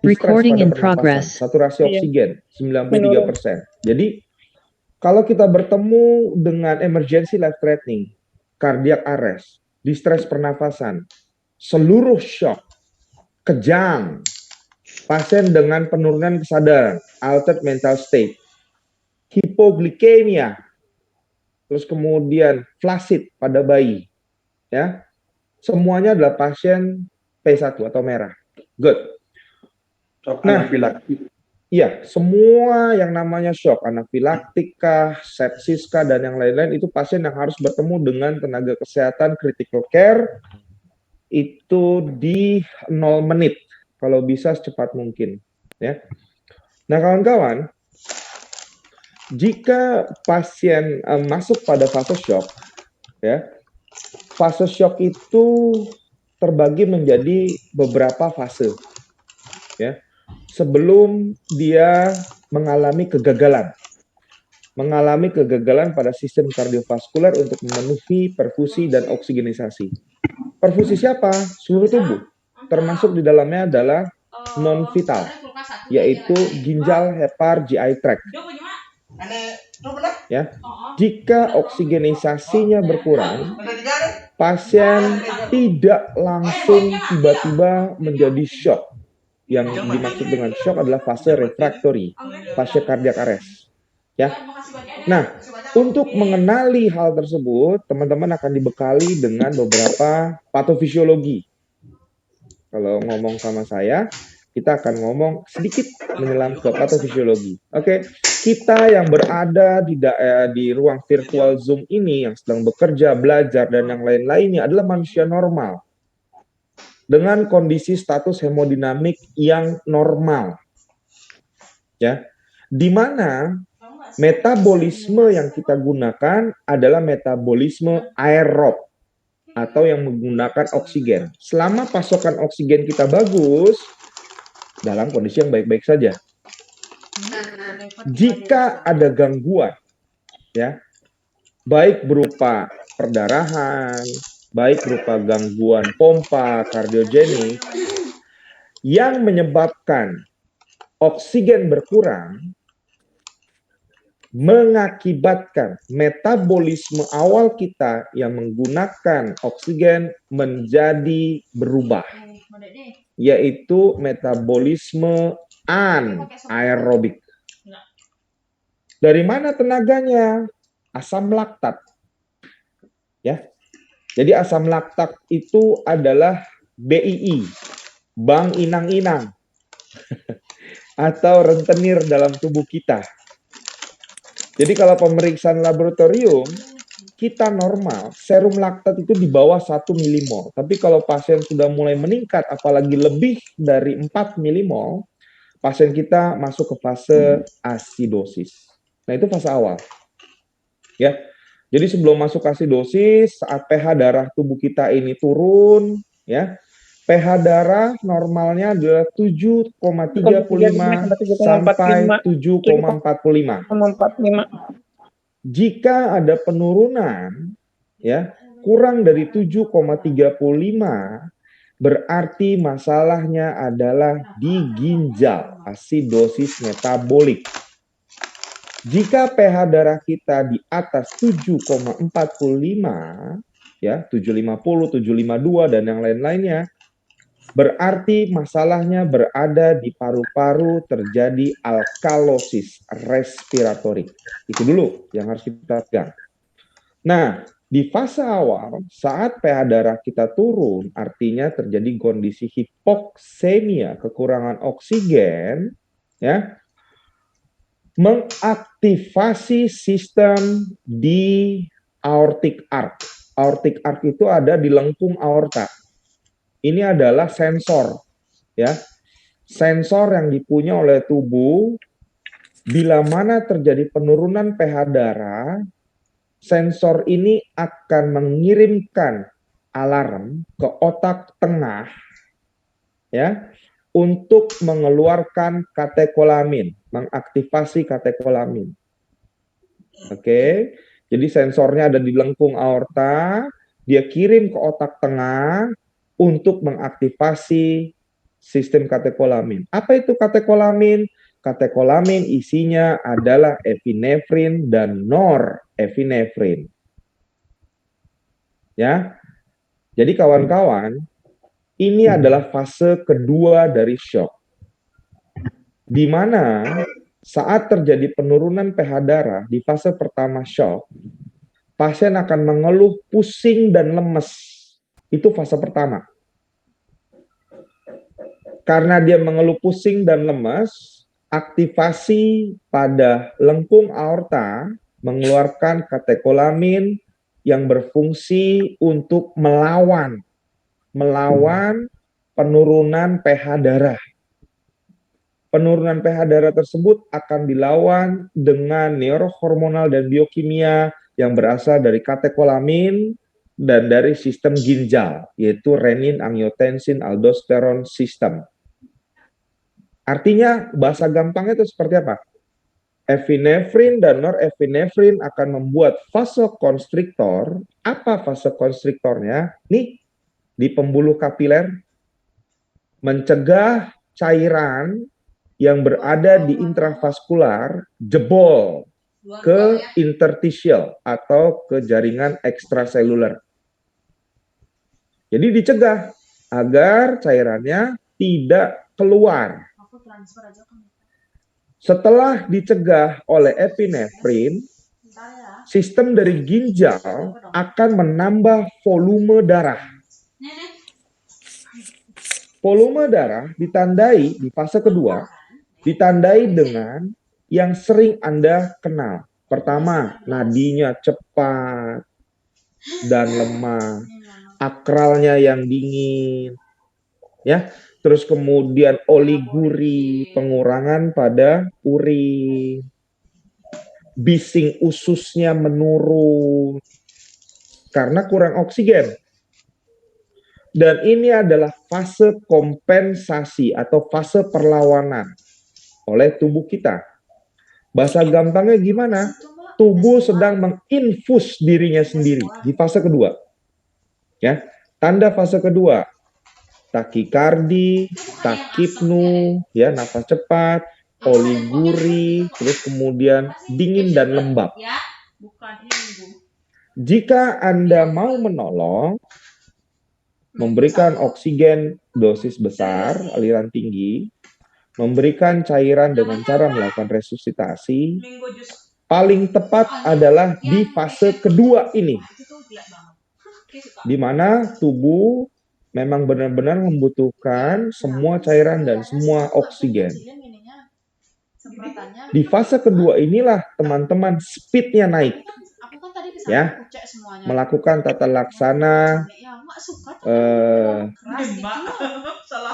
Distress Recording pada in pernapasan, progress. saturasi Iya. oksigen Menurun. 93%. Jadi kalau kita bertemu dengan emergency life threatening, cardiac arrest, distress pernafasan, seluruh shock, kejang, pasien dengan penurunan kesadaran, altered mental state, hipoglikemia, terus kemudian flaccid pada bayi, ya, semuanya adalah pasien P1 atau merah. Good. Nah, iya, semua yang namanya shock, anafilaktik kah, sepsis kah, dan yang lain-lain itu pasien yang harus bertemu dengan tenaga kesehatan critical care itu di 0 menit, kalau bisa secepat mungkin. Ya. Nah, kawan-kawan, jika pasien masuk pada fase shock, ya, fase shock itu terbagi menjadi beberapa fase, ya. Sebelum dia mengalami kegagalan pada sistem kardiovaskuler untuk memenuhi perfusi dan oksigenisasi. Perfusi siapa? Seluruh tubuh, termasuk di dalamnya adalah non-vital, yaitu ginjal, hepar, GI tract. Ya, jika oksigenisasinya berkurang, pasien tidak langsung tiba-tiba menjadi shock. Yang dimaksud dengan shock adalah fase refractory, fase cardiac arrest. Ya. Nah, untuk mengenali hal tersebut, teman-teman akan dibekali dengan beberapa patofisiologi. Kalau ngomong sama saya, kita akan ngomong sedikit menyelam ke patofisiologi. Oke, kita yang berada di ruang virtual Zoom ini, yang sedang bekerja, belajar, dan yang lain-lainnya adalah manusia normal dengan kondisi status hemodinamik yang normal, ya, di mana metabolisme yang kita gunakan adalah metabolisme aerob atau yang menggunakan oksigen. Selama pasokan oksigen kita bagus, dalam kondisi yang baik-baik saja. Jika ada gangguan, ya, baik berupa perdarahan, baik berupa gangguan pompa kardiogenik yang menyebabkan oksigen berkurang, mengakibatkan metabolisme awal kita yang menggunakan oksigen menjadi berubah, yaitu metabolisme anaerobik. Dari mana tenaganya? Asam laktat. Ya. Jadi asam laktat itu adalah BII, bang inang-inang, atau rentenir dalam tubuh kita. Jadi kalau pemeriksaan laboratorium, kita normal, serum laktat itu di bawah 1 milimol. Tapi kalau pasien sudah mulai meningkat, apalagi lebih dari 4 milimol, pasien kita masuk ke fase asidosis. Nah, itu fase awal. Ya. Jadi sebelum masuk asidosis, saat pH darah tubuh kita ini turun, ya, pH darah normalnya adalah 7,35 sampai 7,45. Jika ada penurunan, ya, kurang dari 7,35, berarti masalahnya adalah di ginjal, asidosis metabolik. Jika pH darah kita di atas 7,45, ya, 750, 752, dan yang lain-lainnya, berarti masalahnya berada di paru-paru, terjadi alkalosis respiratorik. Itu dulu yang harus kita pegang. Nah, di fase awal, saat pH darah kita turun, artinya terjadi kondisi hipoksemia, kekurangan oksigen, ya, mengaktifasi sistem di aortic arch. Aortic arch itu ada di lengkung aorta. Ini adalah sensor, ya, sensor yang dipunya oleh tubuh. Bila mana terjadi penurunan pH darah, sensor ini akan mengirimkan alarm ke otak tengah, ya, untuk mengeluarkan katekolamin, mengaktifasi katekolamin. Oke, jadi sensornya ada di lengkung aorta, dia kirim ke otak tengah untuk mengaktifasi sistem katekolamin. Apa itu katekolamin? Katekolamin isinya adalah epinefrin dan norepinefrin. Ya. Jadi kawan-kawan, ini adalah fase kedua dari shock. Di mana saat terjadi penurunan pH darah di fase pertama shock, pasien akan mengeluh pusing dan lemes. Itu fase pertama. Karena dia mengeluh pusing dan lemes, aktivasi pada lengkung aorta mengeluarkan katekolamin yang berfungsi untuk melawan penurunan pH darah. Penurunan pH darah tersebut akan dilawan dengan neurohormonal dan biokimia yang berasal dari katekolamin dan dari sistem ginjal, yaitu renin, angiotensin, aldosteron sistem. Artinya, bahasa gampangnya itu seperti apa? Epinefrin dan norepinefrin akan membuat vasokonstriktor. Apa vasokonstriktornya? Nih, di pembuluh kapiler, mencegah cairan yang berada di intravaskular jebol ke interstitial atau ke jaringan ekstraseluler. Jadi dicegah agar cairannya tidak keluar. Setelah dicegah oleh epinefrin, sistem dari ginjal akan menambah volume darah. Volume darah ditandai di fase kedua, ditandai dengan yang sering Anda kenal. Pertama, nadinya cepat dan lemah, akralnya yang dingin, ya. Terus kemudian oliguri, pengurangan pada urin, bising ususnya menurun karena kurang oksigen. Dan ini adalah fase kompensasi atau fase perlawanan oleh tubuh kita. Bahasa gampangnya gimana? Tubuh sedang menginfus dirinya sendiri di fase kedua. Ya, tanda fase kedua, takikardi, takipnu, ya, nafas cepat, oliguri, terus kemudian dingin dan lembab. Jika Anda mau menolong, memberikan oksigen dosis besar, aliran tinggi, memberikan cairan dengan cara melakukan resusitasi, paling tepat adalah di fase kedua ini, di mana tubuh memang benar-benar membutuhkan semua cairan dan semua oksigen. Di fase kedua inilah teman-teman speednya naik, ya, melakukan tata laksana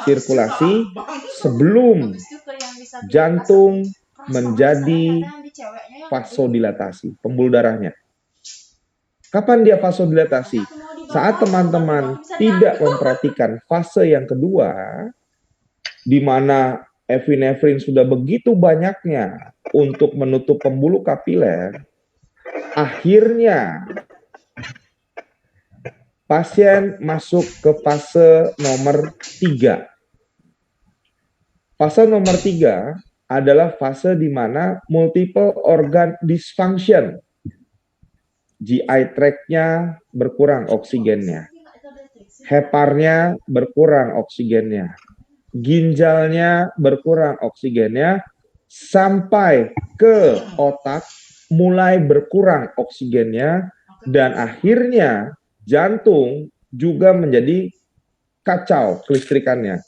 sirkulasi sebelum jantung menjadi vasodilatasi, pembuluh darahnya. Kapan dia vasodilatasi? Saat teman-teman tidak memperhatikan fase yang kedua, di mana epinefrin sudah begitu banyaknya untuk menutup pembuluh kapiler, akhirnya pasien masuk ke fase nomor 3. Fase nomor 3 adalah fase di mana multiple organ dysfunction. GI tract-nya berkurang oksigennya. Heparnya berkurang oksigennya. Ginjalnya berkurang oksigennya. Sampai ke otak mulai berkurang oksigennya. Dan akhirnya jantung juga menjadi kacau kelistrikannya.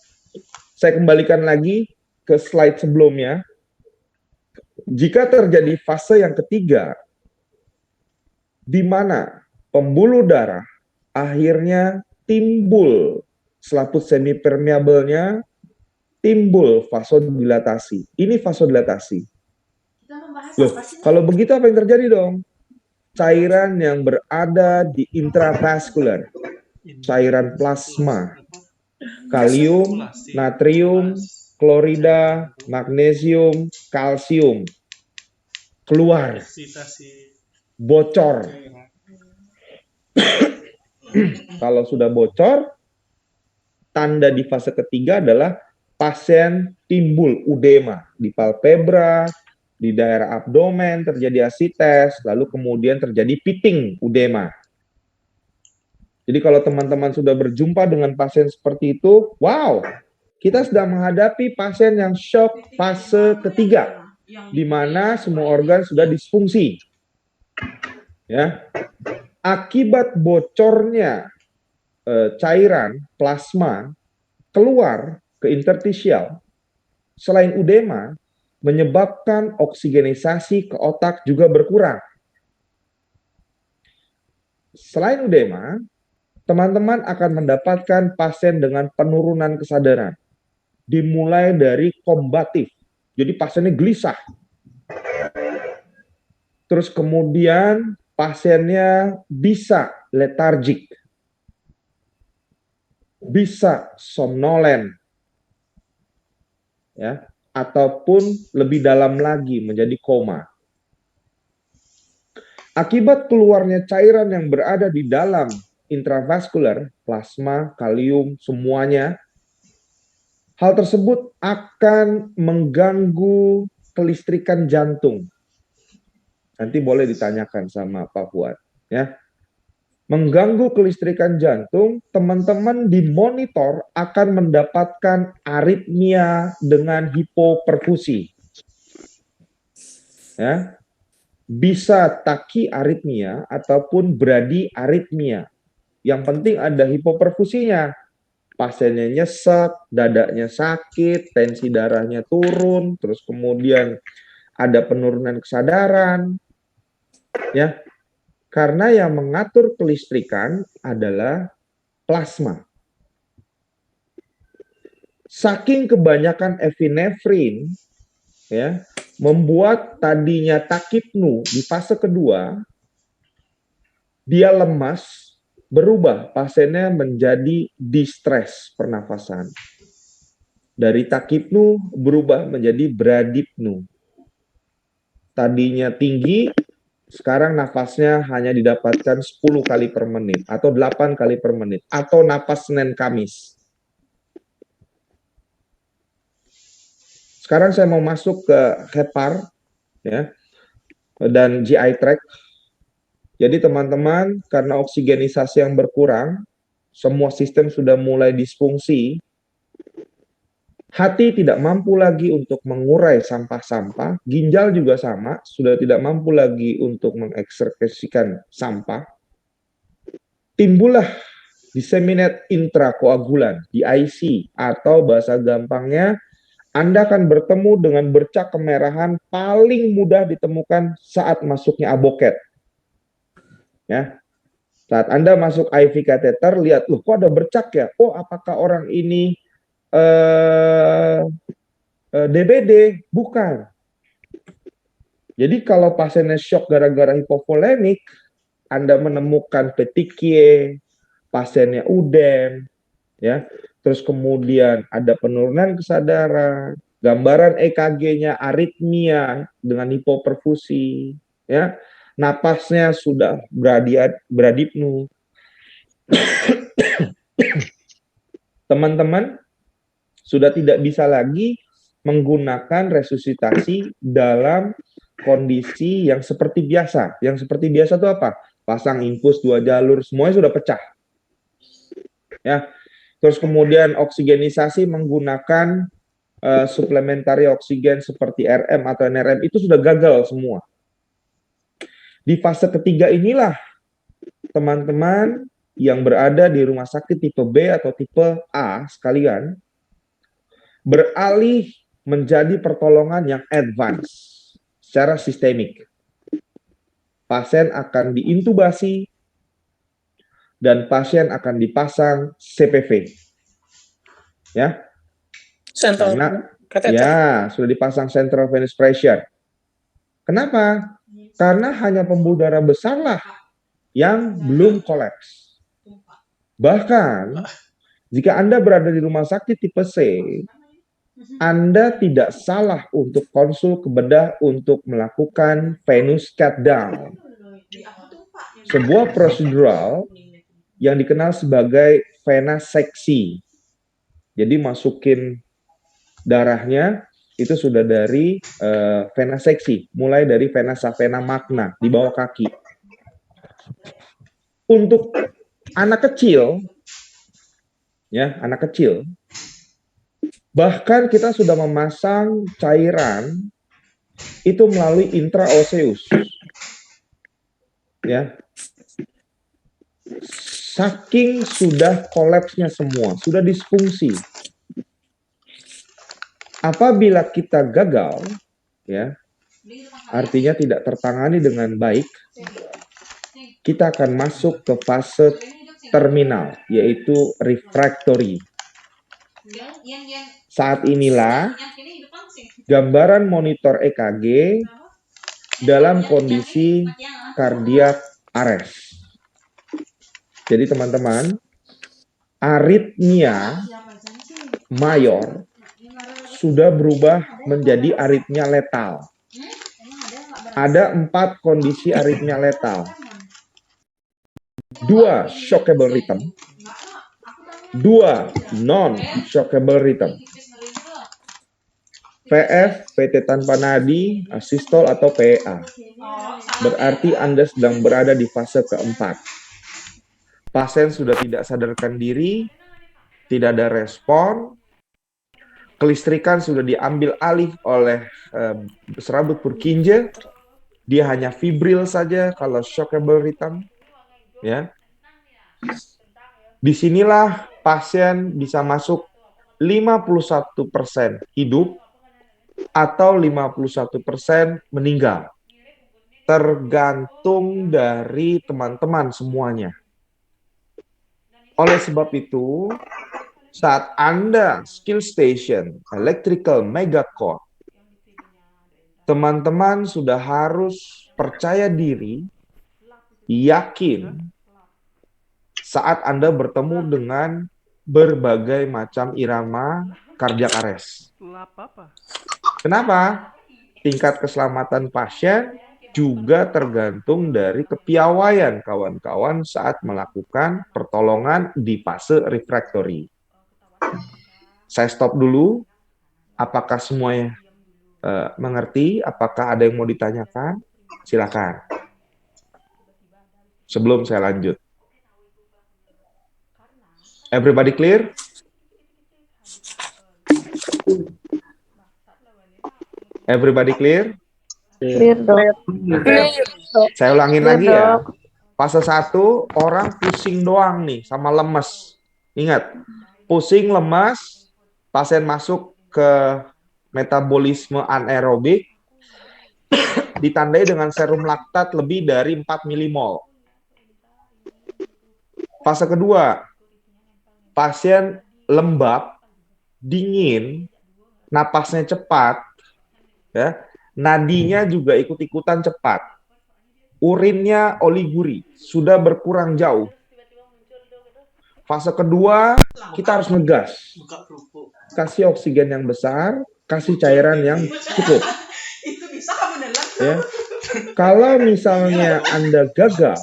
Saya kembalikan lagi ke slide sebelumnya. Jika terjadi fase yang ketiga, di mana pembuluh darah akhirnya timbul selaput semipermeabelnya, timbul vasodilatasi. Ini vasodilatasi. Loh, kalau begitu apa yang terjadi dong? Cairan yang berada di intravaskular, cairan plasma, kalium, natrium, klorida, magnesium, kalsium, keluar, bocor. Kalau sudah bocor, tanda di fase ketiga adalah pasien timbul udema di palpebra, di daerah abdomen terjadi asites, lalu kemudian terjadi pitting udema. Jadi kalau teman-teman sudah berjumpa dengan pasien seperti itu, wow, kita sedang menghadapi pasien yang shock fase ketiga, di mana semua organ sudah disfungsi. Ya, akibat bocornya cairan plasma keluar ke interstisial, selain udema, menyebabkan oksigenisasi ke otak juga berkurang. Selain udema, teman-teman akan mendapatkan pasien dengan penurunan kesadaran. Dimulai dari kombatif, jadi pasiennya gelisah. Terus kemudian pasiennya bisa letargik, bisa somnolen, ya, ataupun lebih dalam lagi menjadi koma. Akibat keluarnya cairan yang berada di dalam intravaskular, plasma, kalium, semuanya, hal tersebut akan mengganggu kelistrikan jantung. Nanti boleh ditanyakan sama Pak Fuad, ya. Mengganggu kelistrikan jantung, teman-teman dimonitor akan mendapatkan aritmia dengan hipoperfusi. Ya. Bisa takiaritmia ataupun bradiaritmia. Yang penting ada hipoperfusinya. Pasiennya nyesek, dadanya sakit, tensi darahnya turun, terus kemudian ada penurunan kesadaran. Ya. Karena yang mengatur kelistrikan adalah plasma. Saking kebanyakan epinefrin, ya, membuat tadinya takipnu di fase kedua, dia lemas, berubah pasiennya menjadi distress pernafasan. Dari takipnu berubah menjadi bradipnu. Tadinya tinggi, sekarang nafasnya hanya didapatkan 10 kali per menit, atau 8 kali per menit, atau napas Senin Kamis. Sekarang saya mau masuk ke HEPAR, ya, dan GI tract. Jadi teman-teman, karena oksigenisasi yang berkurang, semua sistem sudah mulai disfungsi, hati tidak mampu lagi untuk mengurai sampah-sampah, ginjal juga sama, sudah tidak mampu lagi untuk mengekskresikan sampah. Timbullah disseminate intrakoagulan, DIC, atau bahasa gampangnya, Anda akan bertemu dengan bercak kemerahan paling mudah ditemukan saat masuknya aboket. Ya, saat Anda masuk IV kateter, lihat, loh kok ada bercak ya? Oh, apakah orang ini DBD? Bukan. Jadi kalau pasiennya shock gara-gara hipovolemik, Anda menemukan petechiae, pasiennya udem, ya, terus kemudian ada penurunan kesadaran, gambaran EKG-nya aritmia dengan hipoperfusi, ya, napasnya sudah bradipnu. Teman-teman sudah tidak bisa lagi menggunakan resusitasi dalam kondisi yang seperti biasa. Yang seperti biasa itu apa? Pasang infus 2 jalur, semuanya sudah pecah. Ya. Terus kemudian oksigenisasi menggunakan suplementari oksigen seperti RM atau NRM itu sudah gagal semua. Di fase ketiga inilah teman-teman yang berada di rumah sakit tipe B atau tipe A sekalian beralih menjadi pertolongan yang advance secara sistemik. Pasien akan diintubasi dan pasien akan dipasang CPV. Ya. Karena ya, sudah dipasang central venous pressure. Kenapa? Karena hanya pembuluh darah besarlah yang belum kolaps. Bahkan jika Anda berada di rumah sakit tipe C, Anda tidak salah untuk konsul ke bedah untuk melakukan venous cut down. Sebuah prosedural yang dikenal sebagai venaseksi. Jadi masukin darahnya itu sudah dari vena seksi, mulai dari vena savena magna di bawah kaki. Untuk anak kecil, ya, anak kecil, bahkan kita sudah memasang cairan itu melalui intraoseus, ya. Saking sudah kolapsnya semua, sudah disfungsi. Apabila kita gagal, ya, artinya tidak tertangani dengan baik, kita akan masuk ke fase terminal, yaitu refractory. Saat inilah gambaran monitor EKG dalam kondisi cardiac arrest. Jadi teman-teman, aritmia mayor sudah berubah menjadi aritmia letal. Ada 4 kondisi aritmia letal. 2 shockable rhythm, 2 non-shockable rhythm. VF, PT tanpa nadi, asistol atau PA. Berarti Anda sedang berada di fase keempat. Pasien sudah tidak sadarkan diri, tidak ada respon, kelistrikan sudah diambil alih oleh serabut Purkinje, dia hanya fibril saja kalau shockable rhythm. Ya. Disinilah pasien bisa masuk 51% hidup atau 51% meninggal. Tergantung dari teman-teman semuanya. Oleh sebab itu, saat Anda skill station, electrical megacord, teman-teman sudah harus percaya diri, yakin, saat Anda bertemu dengan berbagai macam irama cardiac arrest. Kenapa? Tingkat keselamatan pasien juga tergantung dari kepiawaian kawan-kawan saat melakukan pertolongan di fase refractory. Saya stop dulu. Apakah semuanya mengerti? Apakah ada yang mau ditanyakan? Silakan. Sebelum saya lanjut. Everybody clear? Everybody clear? Clear, Dok. Saya ulangin Clear, lagi ya. Dok. Fase 1, orang pusing doang nih, sama lemes. Ingat, pusing, lemas, pasien masuk ke metabolisme anaerobik, ditandai dengan serum laktat lebih dari 4 milimol. Fase kedua, pasien lembab, dingin, napasnya cepat, ya, nadinya juga ikut-ikutan cepat. Urinnya oliguri, sudah berkurang jauh. Fase kedua, kita harus ngegas. Kasih oksigen yang besar, kasih cairan yang cukup. Ya. Kalau misalnya Anda gagal,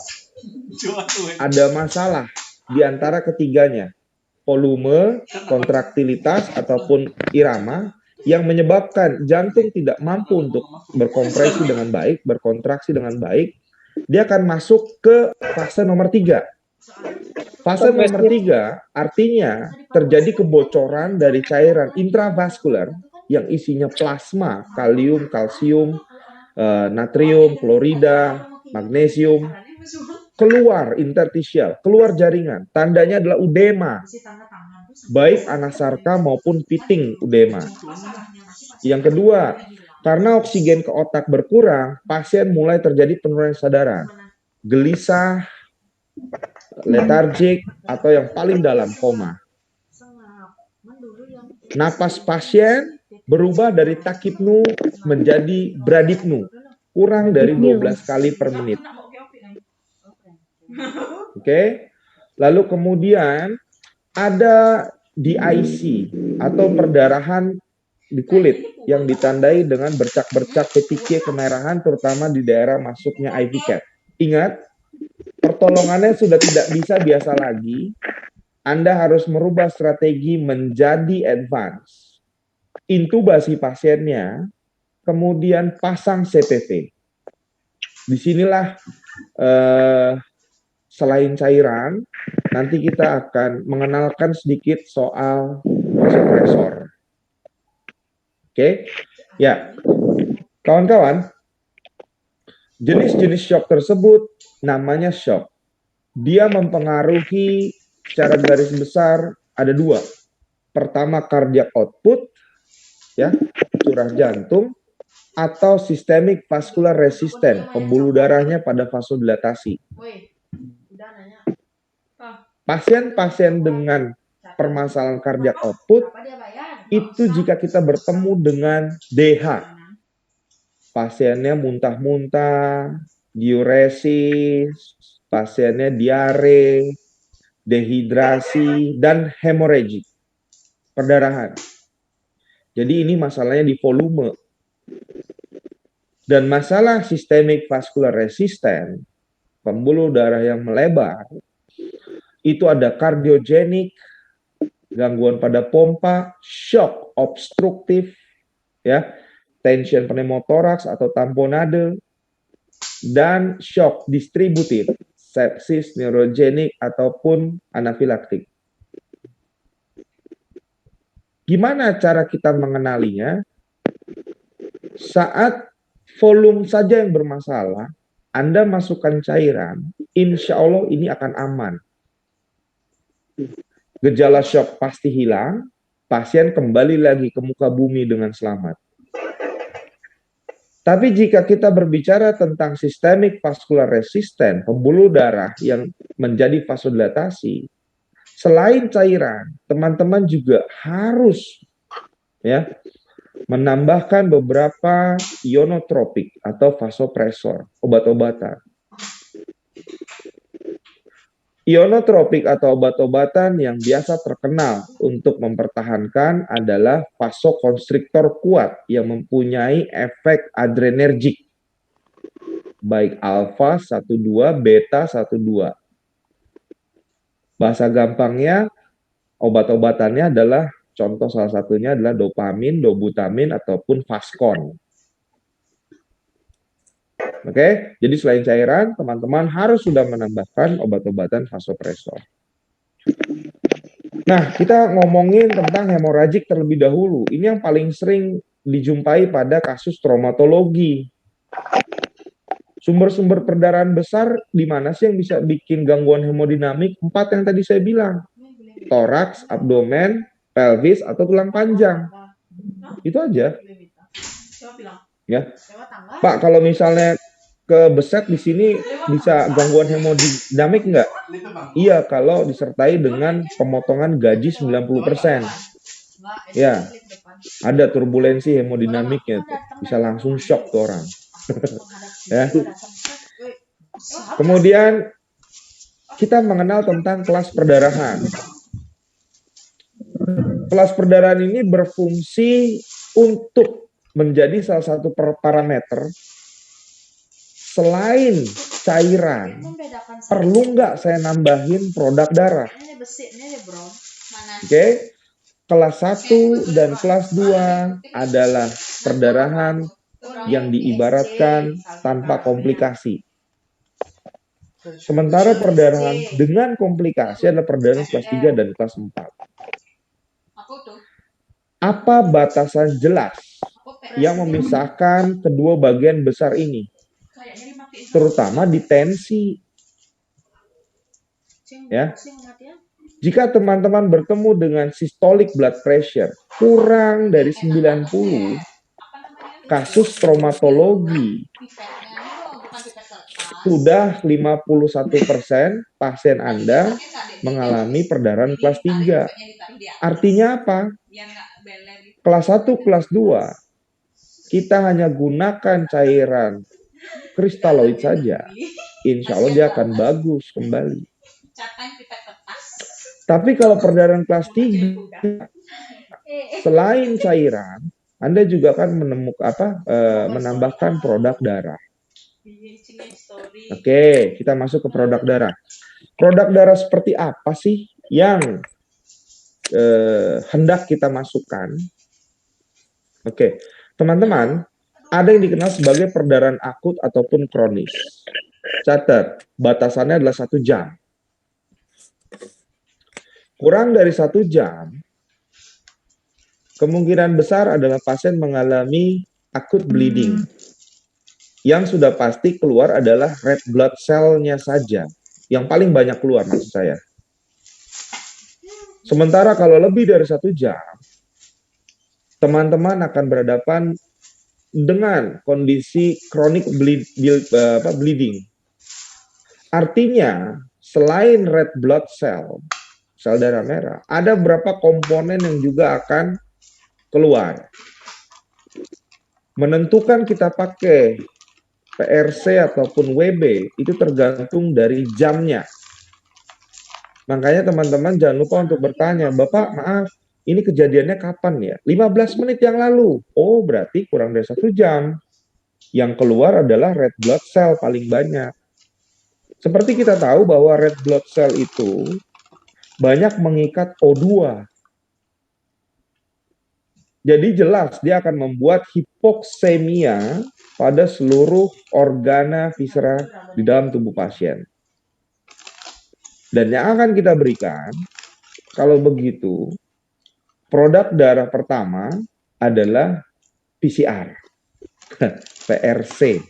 ada masalah di antara ketiganya, volume, kontraktilitas, ataupun irama, yang menyebabkan jantung tidak mampu untuk berkompresi dengan baik, berkontraksi dengan baik, dia akan masuk ke fase nomor 3. Fase nomor 3 artinya terjadi kebocoran dari cairan intravaskular yang isinya plasma, kalium, kalsium, natrium, klorida, magnesium, keluar interstisial, keluar jaringan. Tandanya adalah udema, baik anasarka maupun pitting udema. Yang kedua, karena oksigen ke otak berkurang, pasien mulai terjadi penurunan kesadaran, gelisah, letargik, atau yang paling dalam koma. Napas pasien berubah dari takipnu menjadi bradipnu, kurang dari 12 kali per menit. Oke. Lalu kemudian ada DIC atau perdarahan di kulit yang ditandai dengan bercak-bercak peticke kemerahan, terutama di daerah masuknya IV cap. Ingat, pertolongannya sudah tidak bisa biasa lagi. Anda harus merubah strategi menjadi advance. intubasi pasiennya, kemudian pasang CPV. Disinilah selain cairan, nanti kita akan mengenalkan sedikit soal vasopresor. Oke, ya, kawan-kawan, jenis-jenis shock tersebut namanya shock. Dia mempengaruhi secara garis besar ada dua. Pertama, cardiac output, ya, curah jantung, atau systemic vascular resistant, pembuluh darahnya pada vasodilatasi. Pasien-pasien dengan permasalahan cardiac output itu jika kita bertemu dengan DH, pasiennya muntah-muntah, diuresis, pasiennya diare, dehidrasi, dan hemorragik, perdarahan. Jadi ini masalahnya di volume. Dan masalah systemic vascular resistant, pembuluh darah yang melebar, itu ada cardiogenic, gangguan pada pompa, shock obstruktif, ya, tension pneumotoraks atau tamponade, dan shock distributif, sepsis neurogenik ataupun anafilaktik. Gimana cara kita mengenalinya? Saat volume saja yang bermasalah, Anda masukkan cairan, insya Allah ini akan aman. Gejala shock pasti hilang, pasien kembali lagi ke muka bumi dengan selamat. Tapi jika kita berbicara tentang systemic vascular resistant, pembuluh darah yang menjadi vasodilatasi, selain cairan, teman-teman juga harus ya menambahkan beberapa ionotropik atau vasopresor, obat-obatan. Ionotropik atau obat-obatan yang biasa terkenal untuk mempertahankan adalah vasokonstriktor kuat yang mempunyai efek adrenergik, baik alfa 1,2, beta 1,2. Bahasa gampangnya, obat-obatannya adalah, contoh salah satunya adalah dopamin, dobutamin, ataupun Vaskon. Oke, jadi selain cairan, teman-teman harus sudah menambahkan obat-obatan vasopresor. Nah, kita ngomongin tentang hemoragik terlebih dahulu. Ini yang paling sering dijumpai pada kasus traumatologi. Sumber-sumber perdarahan besar di mana sih yang bisa bikin gangguan hemodinamik? 4 yang tadi saya bilang. Toraks, abdomen, pelvis, atau tulang panjang. Itu aja. Ya. Pak, kalau misalnya kebeset di sini bisa gangguan hemodinamik enggak? Iya, kalau disertai dengan pemotongan gaji 90%. Ya, ada turbulensi hemodinamiknya tuh. Bisa langsung shock tuh orang. Ya. Kemudian kita mengenal tentang kelas perdarahan. Kelas perdarahan ini berfungsi untuk menjadi salah satu parameter. Selain cairan, perlu nggak saya nambahin produk darah? Oke, kelas 1 dan kelas 2 adalah perdarahan yang diibaratkan tanpa komplikasi. Sementara perdarahan dengan komplikasi adalah perdarahan kelas 3 dan kelas 4. Apa batasan jelas yang memisahkan kedua bagian besar ini? Terutama di tensi. Ya. Jika teman-teman bertemu dengan systolic blood pressure kurang dari 90, kasus traumatologi sudah 51% pasien Anda mengalami perdarahan kelas 3. Artinya apa? Kelas 1, kelas 2, kita hanya gunakan cairan kristaloid saja, insya Allah dia akan bagus kembali. Tapi kalau perdarahan kelas 3, selain cairan, Anda juga akan menambahkan produk darah. Oke, kita masuk ke produk darah. Produk darah seperti apa sih yang hendak kita masukkan? Oke, teman-teman, ada yang dikenal sebagai perdarahan akut ataupun kronis. Catat, batasannya adalah 1 jam. Kurang dari 1 jam, kemungkinan besar adalah pasien mengalami acute bleeding. Yang sudah pasti keluar adalah red blood cell-nya saja. Yang paling banyak keluar maksud saya. Sementara kalau lebih dari 1 jam, teman-teman akan berhadapan dengan kondisi chronic bleeding. Artinya, selain red blood cell, sel darah merah, ada beberapa komponen yang juga akan keluar. Menentukan kita pakai PRC ataupun WB itu tergantung dari jamnya. Makanya teman-teman jangan lupa untuk bertanya, Bapak maaf, ini kejadiannya kapan ya? 15 menit yang lalu. Oh, berarti kurang dari 1 jam. Yang keluar adalah red blood cell paling banyak. Seperti kita tahu bahwa red blood cell itu banyak mengikat O2. Jadi jelas dia akan membuat hipoksemia pada seluruh organa viscera di dalam tubuh pasien. Dan yang akan kita berikan, kalau begitu, produk darah pertama adalah PCR, PRC.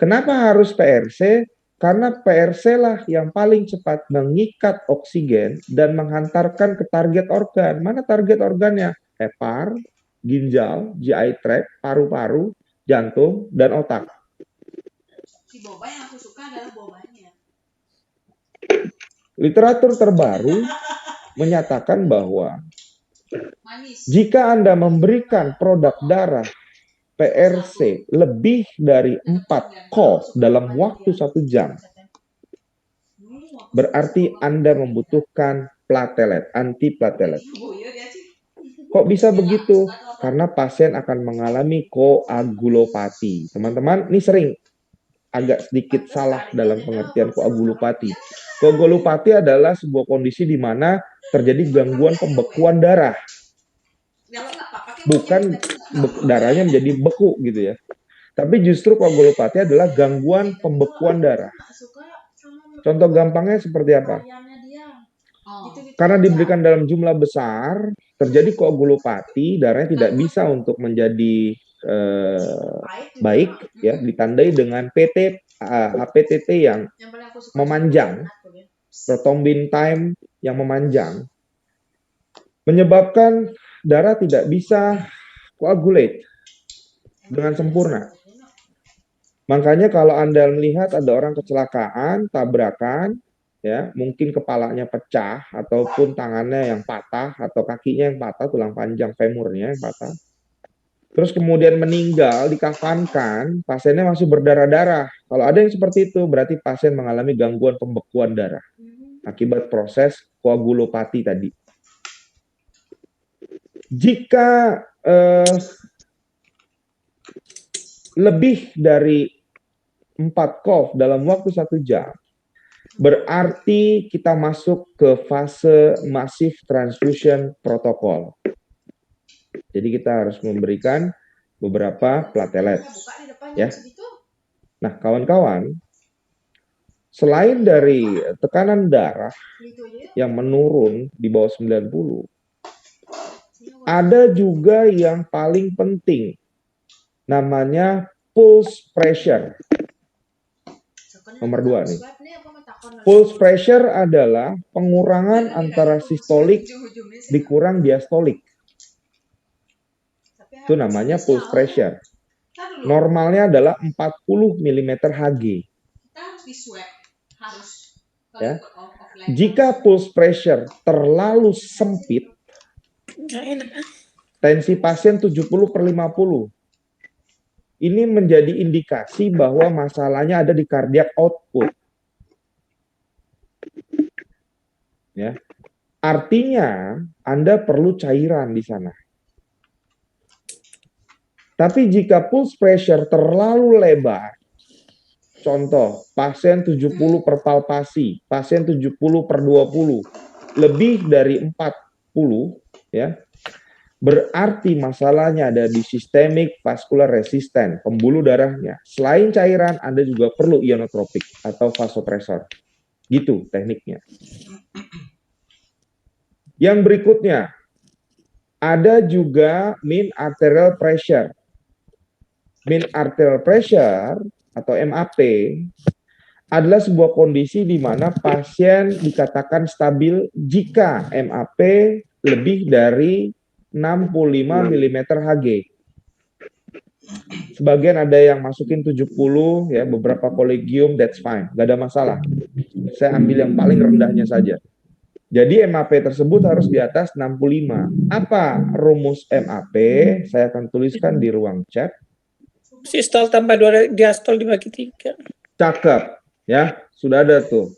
Kenapa harus PRC? Karena PRC lah yang paling cepat mengikat oksigen dan menghantarkan ke target organ. Mana target organnya? Hepar, ginjal, GI tract, paru-paru, jantung, dan otak. Si boba yang aku suka adalah bobanya. Literatur terbaru menyatakan bahwa jika Anda memberikan produk darah PRC lebih dari 4 cough dalam waktu 1 jam, berarti Anda membutuhkan platelet, antiplatelet. Kok bisa begitu? Karena pasien akan mengalami koagulopati. Teman-teman, ini sering agak sedikit salah dalam pengertian koagulopati. Koagulopati adalah sebuah kondisi di mana terjadi gangguan pembekuan darah. Bukan darahnya menjadi beku gitu ya. Tapi justru koagulopati adalah gangguan pembekuan darah. Contoh gampangnya seperti apa? Karena diberikan dalam jumlah besar, terjadi koagulopati, darahnya tidak bisa untuk menjadi baik, ya, ditandai dengan HPTT yang memanjang, prothrombin time yang memanjang, menyebabkan darah tidak bisa coagulate dengan sempurna. Makanya kalau Anda melihat ada orang kecelakaan, tabrakan, ya, mungkin kepalanya pecah ataupun tangannya yang patah atau kakinya yang patah, tulang panjang femurnya yang patah. Terus kemudian meninggal, dikafankan, pasiennya masih berdarah-darah. Kalau ada yang seperti itu, berarti pasien mengalami gangguan pembekuan darah akibat proses koagulopati tadi. Jika lebih dari 4 cough dalam waktu 1 jam, berarti kita masuk ke fase massive transfusion protokol. Jadi kita harus memberikan beberapa platelet. Ya. Nah, kawan-kawan, selain dari tekanan darah yang menurun di bawah 90, ada juga yang paling penting, namanya pulse pressure. Nomor 2 nih. Pulse pressure adalah pengurangan antara sistolik dikurang diastolik. Itu namanya pulse pressure. Normalnya adalah 40 mm Hg. Ya. Jika pulse pressure terlalu sempit, tensi pasien 70/50. Ini menjadi indikasi bahwa masalahnya ada di cardiac output. Ya. Artinya Anda perlu cairan di sana. Tapi jika pulse pressure terlalu lebar, contoh pasien 70 per palpasi, pasien 70/20, lebih dari 40, ya, Berarti masalahnya ada di sistemik vascular resistant, pembuluh darahnya. Selain cairan, Anda juga perlu ionotropik atau vasopresor. Gitu tekniknya. Yang berikutnya, ada juga mean arterial pressure. Mean arterial pressure atau MAP adalah sebuah kondisi di mana pasien dikatakan stabil jika MAP lebih dari 65 mm Hg. Sebagian ada yang masukin 70 ya, beberapa kolegium, that's fine, gak ada masalah. Saya ambil yang paling rendahnya saja. Jadi MAP tersebut harus di atas 65. Apa rumus MAP? Saya akan tuliskan di ruang chat. Sistol tambah diastol dibagi 3. Cakep, ya, sudah ada tuh.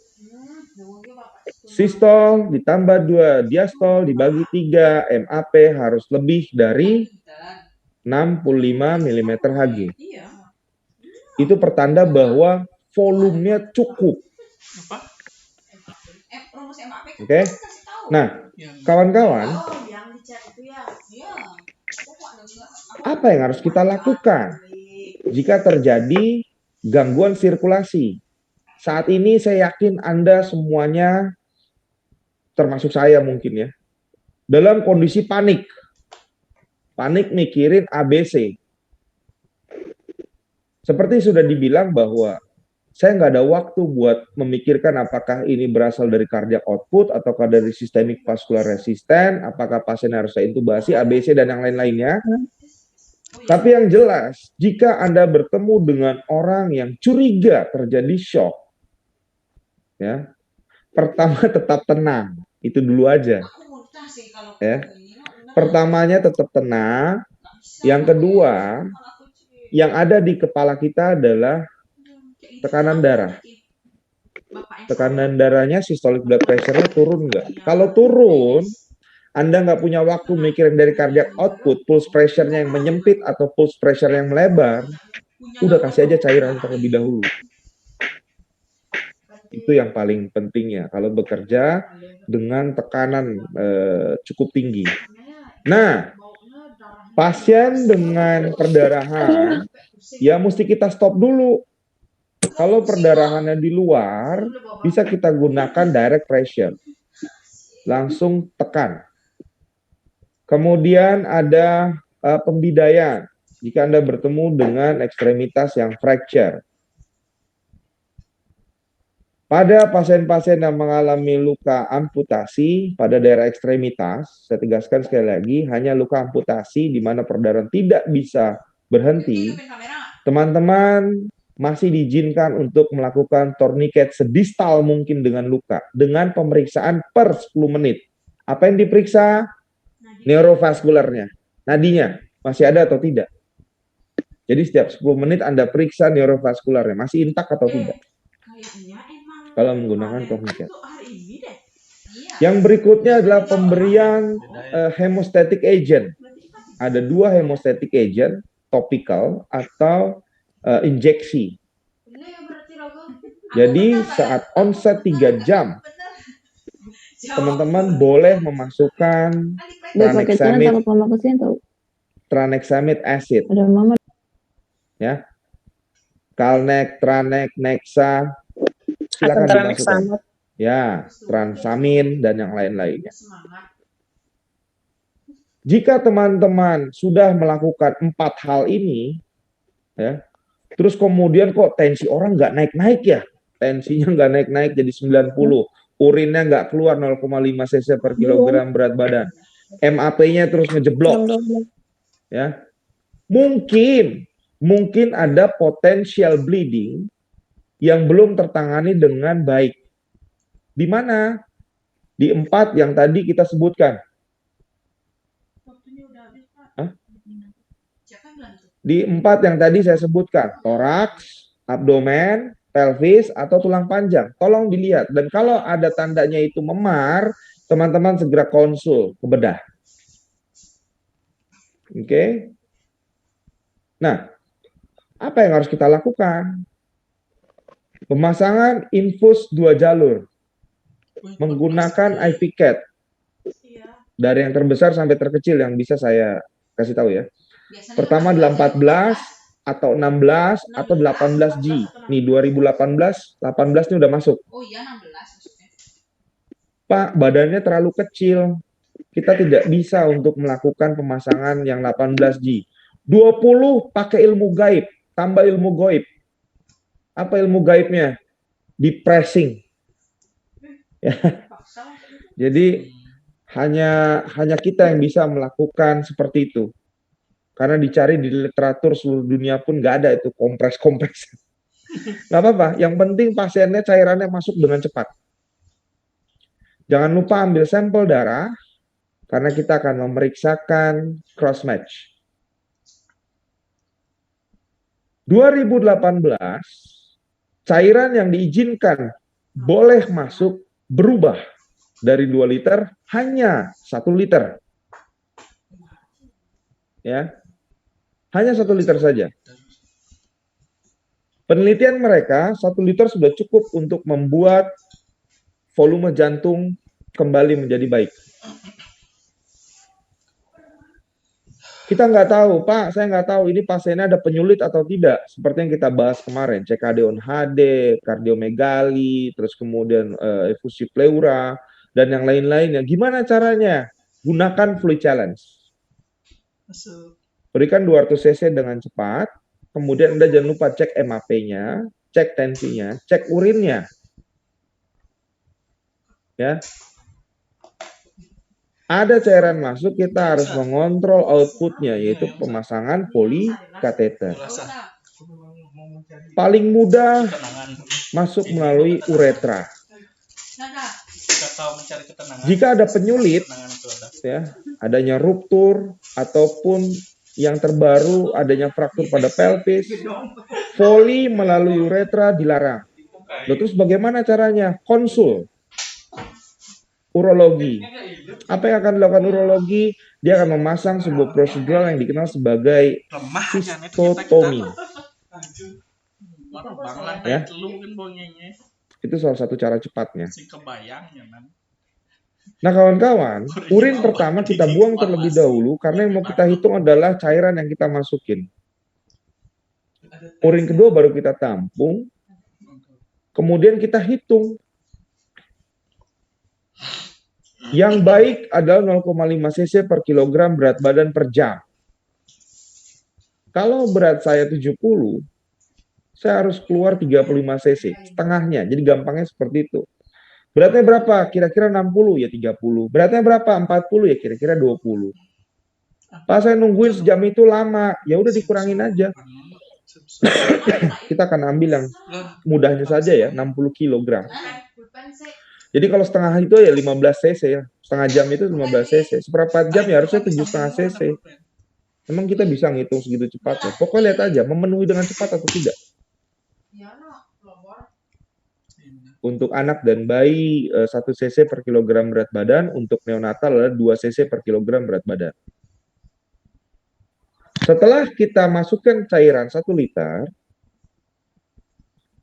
Sistol ditambah 2, diastol dibagi 3, MAP harus lebih dari 65 mm Hg. Itu pertanda bahwa volumenya cukup. Oke. Nah, kawan-kawan, apa yang harus kita lakukan jika terjadi gangguan sirkulasi? Saat ini saya yakin Anda semuanya, termasuk saya mungkin ya, dalam kondisi panik. Panik mikirin ABC. Seperti sudah dibilang bahwa saya nggak ada waktu buat memikirkan apakah ini berasal dari cardiac output ataukah dari systemic vascular resistant, apakah pasien harus intubasi, ABC, dan yang lain-lainnya. Tapi yang jelas, jika Anda bertemu dengan orang yang curiga terjadi shock, ya, pertama tetap tenang, itu dulu aja. Ya. Pertamanya tetap tenang, yang kedua, yang ada di kepala kita adalah tekanan darah. Tekanan darahnya, systolic blood pressure-nya turun nggak? Kalau turun, Anda nggak punya waktu mikirin dari cardiac output, pulse pressure-nya yang menyempit atau pulse pressure yang melebar, udah kasih aja cairan terlebih dahulu. Itu yang paling pentingnya kalau bekerja dengan tekanan cukup tinggi. Nah, pasien dengan perdarahan, ya mesti kita stop dulu. Kalau perdarahannya di luar, bisa kita gunakan direct pressure. Langsung tekan. Kemudian ada pembidayaan. Jika Anda bertemu dengan ekstremitas yang fracture. Pada pasien-pasien yang mengalami luka amputasi pada daerah ekstremitas, saya tegaskan sekali lagi, hanya luka amputasi di mana perdarahan tidak bisa berhenti, teman-teman masih diizinkan untuk melakukan tourniquet sedistal mungkin dengan luka, dengan pemeriksaan per 10 menit. Apa yang diperiksa? Neurovaskularnya, nadinya, masih ada atau tidak. Jadi setiap 10 menit Anda periksa neurovaskularnya, masih intak atau tidak. Kalau menggunakan tourniquet. Yang berikutnya adalah pemberian hemostatic agent. Ada 2 hemostatic agent, topical atau injeksi. Jadi saat onset 3 jam, teman-teman boleh memasukkan tranexamide acid. Ya. Kalnek, Tranek, Nexa, silakan dimasukkan. Ya, transamin dan yang lain-lainnya. Jika teman-teman sudah melakukan 4 hal ini, ya, terus kemudian kok tensi orang nggak naik-naik ya, tensinya nggak naik-naik jadi 90, urinnya nggak keluar 0,5 cc per kilogram berat badan, MAP-nya terus ngejeblok, ya, mungkin ada potensial bleeding yang belum tertangani dengan baik. Di mana? Di 4 yang tadi kita sebutkan. Hah? Di 4 yang tadi saya sebutkan, toraks, abdomen, pelvis, atau tulang panjang. Tolong dilihat. Dan kalau ada tandanya itu memar, teman-teman segera konsul ke bedah. Oke. Nah, apa yang harus kita lakukan? Pemasangan infus 2 jalur menggunakan IV CAT. Dari yang terbesar sampai terkecil yang bisa saya kasih tahu ya. Biasanya Pertama adalah 14 atau 16 atau 18G. Nih 2018, 18 ini udah masuk. Oh iya 16 maksudnya. Pak, badannya terlalu kecil. Kita tidak bisa untuk melakukan pemasangan yang 18G. 20 pakai ilmu gaib, tambah ilmu gaib. Apa ilmu gaibnya? Di pressing. Ya. Paksa. Jadi hanya kita yang bisa melakukan seperti itu. Karena dicari di literatur seluruh dunia pun nggak ada itu kompres. Nggak apa-apa, yang penting pasiennya cairannya masuk dengan cepat. Jangan lupa ambil sampel darah, karena kita akan memeriksakan cross match. 2018, cairan yang diizinkan boleh masuk berubah dari 2 liter hanya 1 liter. Ya. Hanya 1 liter saja. Penelitian mereka 1 liter sudah cukup untuk membuat volume jantung kembali menjadi baik. Kita nggak tahu, Pak, saya nggak tahu ini pasiennya ada penyulit atau tidak. Seperti yang kita bahas kemarin, CKD on HD, kardiomegali, terus kemudian efusi pleura, dan yang lain-lainnya. Gimana caranya? Gunakan fluid challenge. Berikan 200 cc dengan cepat, kemudian Anda jangan lupa cek MAP-nya, cek tensinya, cek urinnya. Ya. Ada cairan masuk, kita harus mengontrol outputnya, yaitu pemasangan polikateter. Paling mudah masuk melalui uretra. Jika ada penyulit, ya, adanya ruptur ataupun yang terbaru adanya fraktur pada pelvis, voli melalui uretra dilarang. Terus bagaimana caranya? Konsul urologi. Apa yang akan dilakukan urologi? Dia akan memasang sebuah prosedural yang dikenal sebagai sistotomi. Ya. Itu salah satu cara cepatnya. Nah kawan-kawan, urin pertama kita buang terlebih dahulu karena yang mau kita hitung adalah cairan yang kita masukin. Urin kedua baru kita tampung, kemudian kita hitung. Yang baik adalah 0,5 cc per kilogram berat badan per jam. Kalau berat saya 70, saya harus keluar 35 cc, setengahnya. Jadi gampangnya seperti itu. Beratnya berapa? Kira-kira 60, ya 30. Beratnya berapa? 40, ya kira-kira 20. Pas saya nungguin sejam itu lama, ya udah dikurangin aja. Kita akan ambil yang mudahnya saja ya, 60 kg. Jadi kalau setengah itu ya 15 cc ya. Setengah jam itu 15 cc. Seperempat jam ya harusnya 7,5 cc. Emang kita bisa ngitung segitu cepatnya? Pokoknya lihat aja, memenuhi dengan cepat atau tidak. Untuk anak dan bayi 1 cc per kilogram berat badan. Untuk neonatal adalah 2 cc per kilogram berat badan. Setelah kita masukkan cairan 1 liter,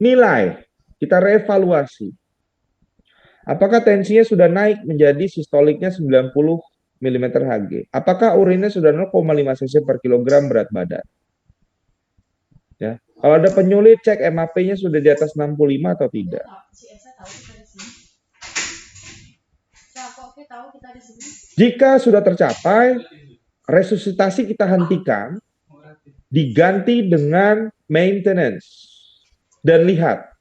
nilai, kita reevaluasi. Apakah tensinya sudah naik menjadi sistoliknya 90 mm Hg? Apakah urinnya sudah 0,5 cc per kilogram berat badan? Ya. Kalau ada penyulit, cek MAP-nya sudah di atas 65 atau tidak. Jika sudah tercapai, resusitasi kita hentikan, diganti dengan maintenance. Dan lihat,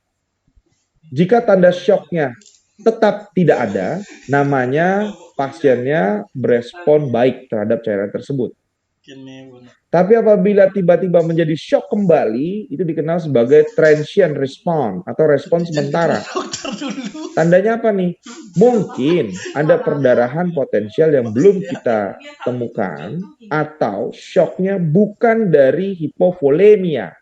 jika tanda shocknya tetap tidak ada, namanya pasiennya berespon baik terhadap cairan tersebut. Tapi apabila tiba-tiba menjadi shock kembali, itu dikenal sebagai transient response atau respon sementara. Tandanya apa nih? Mungkin ada perdarahan potensial yang belum kita temukan atau shocknya bukan dari hipovolemia.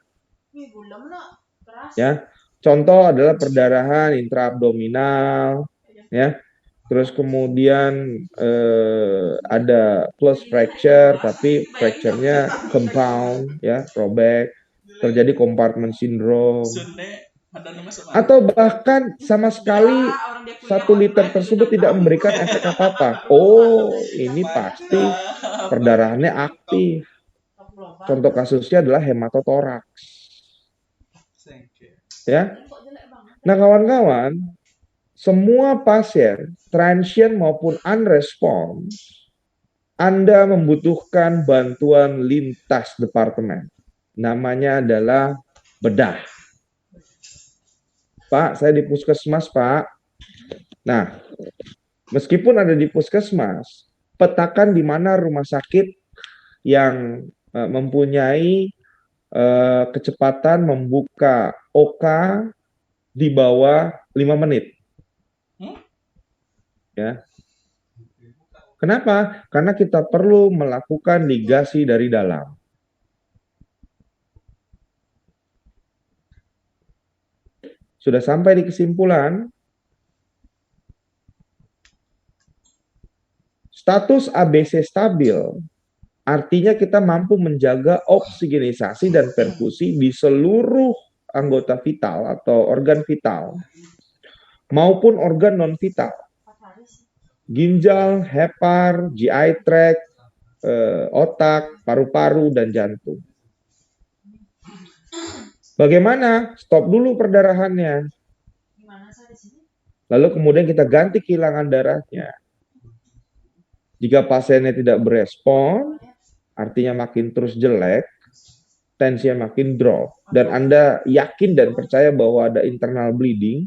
Ya. Contoh adalah perdarahan intraabdominal, ya. Terus kemudian ada plus fracture, tapi fracture-nya compound, ya, robek. Terjadi compartment syndrome. Atau bahkan sama sekali 1 liter tersebut tidak memberikan efek apa-apa. Oh, ini pasti perdarahannya aktif. Contoh kasusnya adalah hematotoraks. Ya. Nah, kawan-kawan, semua pasien transient maupun unresponse, Anda membutuhkan bantuan lintas departemen. Namanya adalah bedah. Pak, saya di puskesmas, Pak. Nah, meskipun ada di puskesmas, petakan di mana rumah sakit yang mempunyai kecepatan membuka OK di bawah 5 menit. Ya. Kenapa? Karena kita perlu melakukan ligasi dari dalam. Sudah sampai di kesimpulan, status ABC stabil, artinya kita mampu menjaga oksigenisasi dan perfusi di seluruh anggota vital atau organ vital, maupun organ non-vital. Ginjal, hepar, GI tract, otak, paru-paru, dan jantung. Bagaimana? Stop dulu perdarahannya. Lalu kemudian kita ganti kehilangan darahnya. Jika pasiennya tidak berespon, artinya makin terus jelek, tensinya makin drop, dan Anda yakin dan percaya bahwa ada internal bleeding,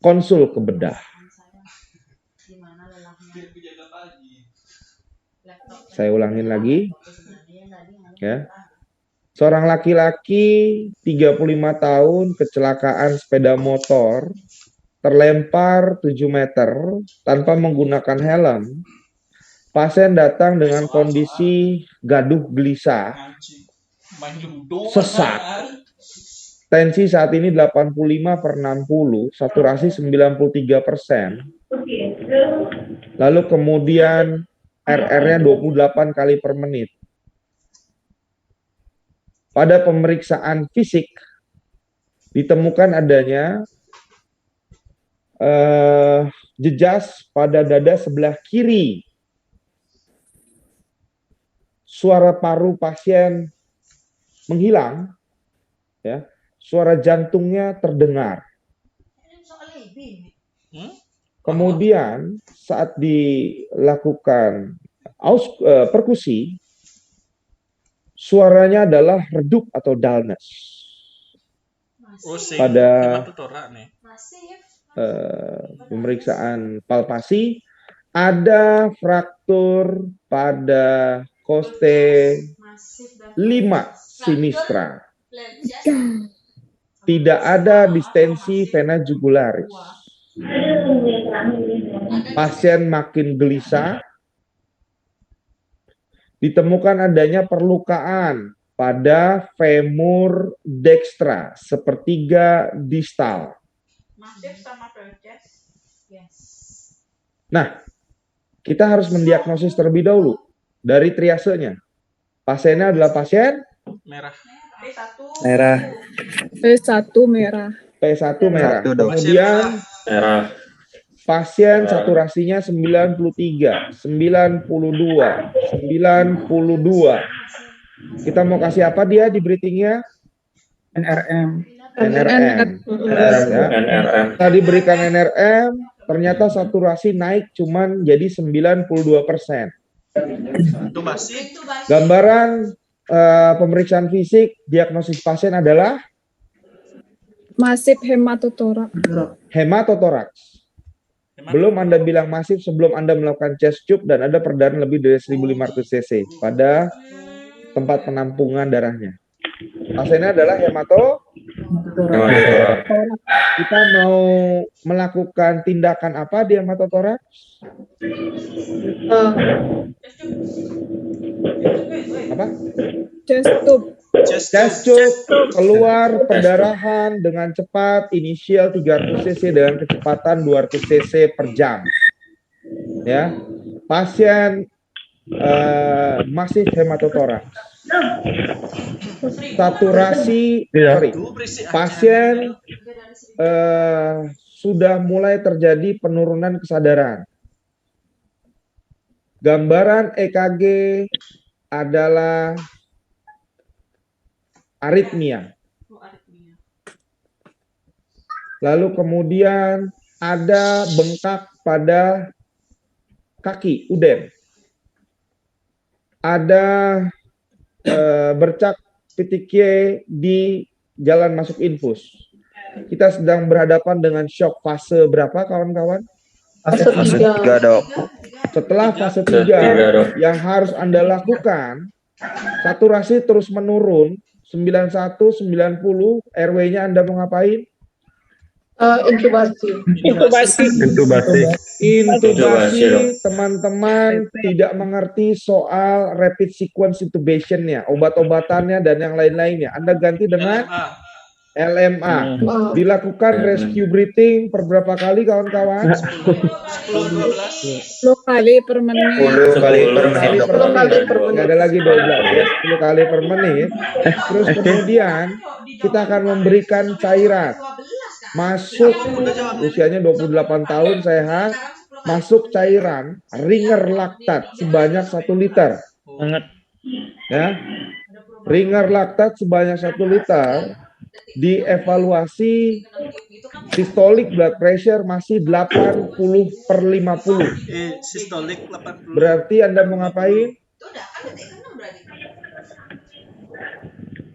konsul ke bedah. Saya ulangin lagi. Ya. Seorang laki-laki 35 tahun kecelakaan sepeda motor, terlempar 7 meter tanpa menggunakan helm. Pasien datang dengan kondisi gaduh gelisah, sesak. Tensi saat ini 85/60, saturasi 93%. Lalu kemudian RR-nya 28 kali per menit. Pada pemeriksaan fisik ditemukan adanya jejas pada dada sebelah kiri. Suara paru pasien menghilang, ya. Suara jantungnya terdengar. Kemudian saat dilakukan perkusi, suaranya adalah redup atau dullness. Pada pemeriksaan palpasi, ada fraktur pada koste 5 sinistra. Tidak ada distensi vena jugularis. Pasien makin gelisah. Ditemukan adanya perlukaan pada femur dextra, sepertiga distal. Nah, kita harus mendiagnosis terlebih dahulu dari triasenya. Pasiennya adalah pasien merah. P1 merah. P1 merah. Kemudian Merah. pasien saturasinya 93, 92, 92. Kita mau kasih apa dia di breathing-nya? NRM. NRM. Ya. NRM. Kita diberikan NRM, ternyata saturasi naik cuman jadi 92%. Itu masih Gambaran pemeriksaan fisik, diagnosis pasien adalah Masif hematotoraks. hematotoraks. Belum Anda bilang masif sebelum Anda melakukan chest tube dan ada perdarahan lebih dari 1500 cc pada tempat penampungan darahnya. Pasiennya adalah hematotoraks. Kita mau melakukan tindakan apa di hematotoraks? Apa? Chest tube. Chest tube, keluar perdarahan dengan cepat, inisial 300 cc dengan kecepatan 200 cc per jam. Ya, pasien masif hematotoraks. saturasi, sorry, pasien sudah mulai terjadi penurunan kesadaran. Gambaran EKG adalah aritmia. Lalu kemudian ada bengkak pada kaki, uden. Ada bercak petechiae di jalan masuk infus. Kita sedang berhadapan dengan shock fase berapa, kawan-kawan? Fase 3, Dok. Setelah fase 3 yang harus Anda lakukan, saturasi terus menurun, 91, 90, RW-nya Anda mau ngapain? Intubasi. Intubasi, teman-teman tidak mengerti soal rapid sequence intubation-nya, obat-obatannya dan yang lain-lainnya. Anda ganti dengan LMA. Dilakukan rescue breathing per berapa kali, kawan-kawan? 10 kali per menit. 10 kali per menit. Nggak ada lagi 12 ya, 10 kali per menit. Terus kemudian kita akan memberikan cairan. Masuk, usianya 28 tahun, sehat. Masuk cairan ringer laktat sebanyak 1 liter. Ya. Ringer laktat sebanyak 1 liter. Dievaluasi systolic blood pressure masih 80/50. Sistolik 80. Berarti Anda mau ngapain?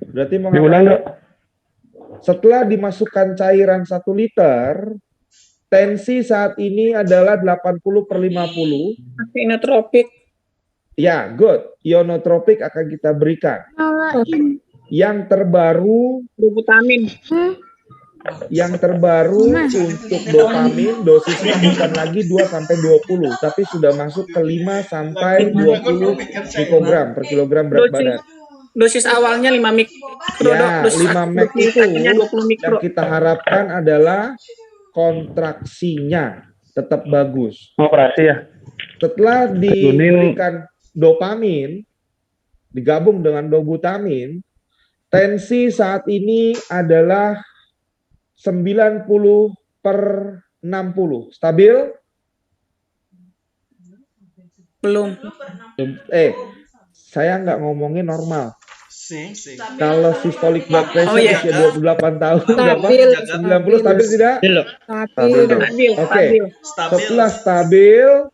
Berarti mau ngapain? Setelah dimasukkan cairan 1 liter, tensi saat ini adalah 80/50. Inotropik. Ya, good. Ionotropik akan kita berikan. Yang terbaru, Dovutamin. untuk dopamin dosisnya bukan lagi 2-20, tapi sudah masuk ke 5-20 mikrogram per kilogram berat badan. Dosis awalnya 5 mikro. Ya, 5 mek itu 20 mikro. yang kita harapkan adalah kontraksinya tetap bagus. Operasi ya. Setelah diberikan dopamin, digabung dengan dovutamin, tensi saat ini adalah 90/60. Stabil? Belum. Saya nggak ngomongin normal. Sing. Kalau systolic blood pressure usia 28 tahun, Stabil. 90 stabil tidak? Stabil. Oke. Setelah stabil,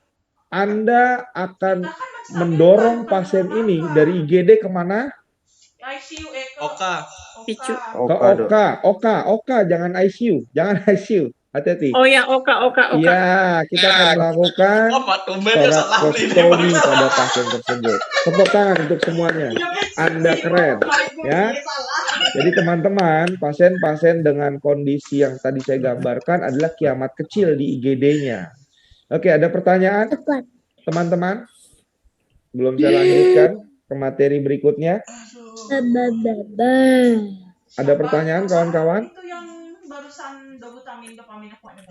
Anda akan mendorong pasien ini dari IGD kemana? Oka. Picu. Ke Oka, jangan ICU, hati-hati. Oh ya, Oka. Iya, kita akan melakukan torakostomi pada pasien tersebut. Tepuk tangan untuk semuanya. Anda keren, ya. Jadi teman-teman, pasien-pasien dengan kondisi yang tadi saya gambarkan adalah kiamat kecil di IGD-nya. Oke, ada pertanyaan, teman-teman? Belum saya lanjutkan ke materi berikutnya. Ada pertanyaan, kawan-kawan? Itu yang barusan dopamin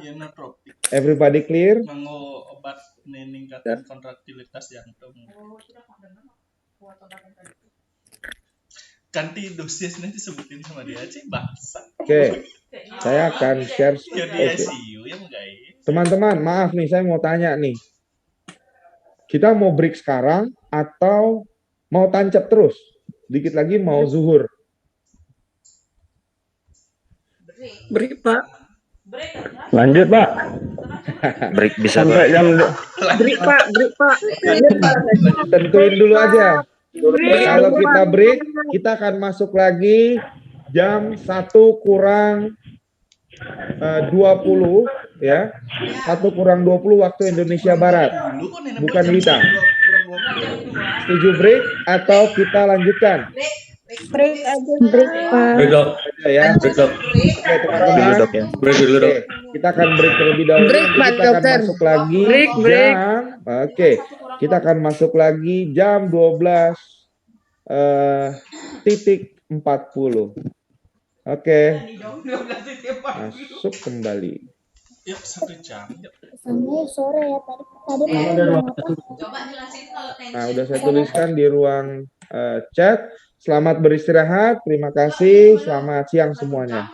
Inotropik. Everybody clear? Manggo obat meningkatkan kontraktilitas jantung. Ganti dosis nanti sebutin sama dia aja, bangsa. Oke, saya akan share. Ya di Oke. ICU ya guys. Teman-teman, maaf nih, saya mau tanya nih. Kita mau break sekarang atau mau tancap terus? Dikit lagi mau zuhur. Break, Pak. Lanjut, Pak. Break bisa, Sampai jam Break, Pak. Tentuin dulu aja. Kalau kita break, kita akan masuk lagi jam 1 kurang 20 ya. 1 kurang 20 waktu Indonesia Barat. Bukan Wita. Setuju break atau kita lanjutkan? Break aja. Break, Pak. Ya. Oke, teman-teman. Oke, kita akan break terlebih dahulu. Break, Nanti Pak kita akan Dokter. masuk lagi Break. jam. Oke, kita akan masuk lagi jam 12:40. Oke, masuk kembali. Yuk 1 jam. Yuk. Sampai sore ya tadi Coba jelasin kalau tension. Nah, udah saya tuliskan di ruang chat. Selamat beristirahat. Terima kasih. Selamat siang semuanya.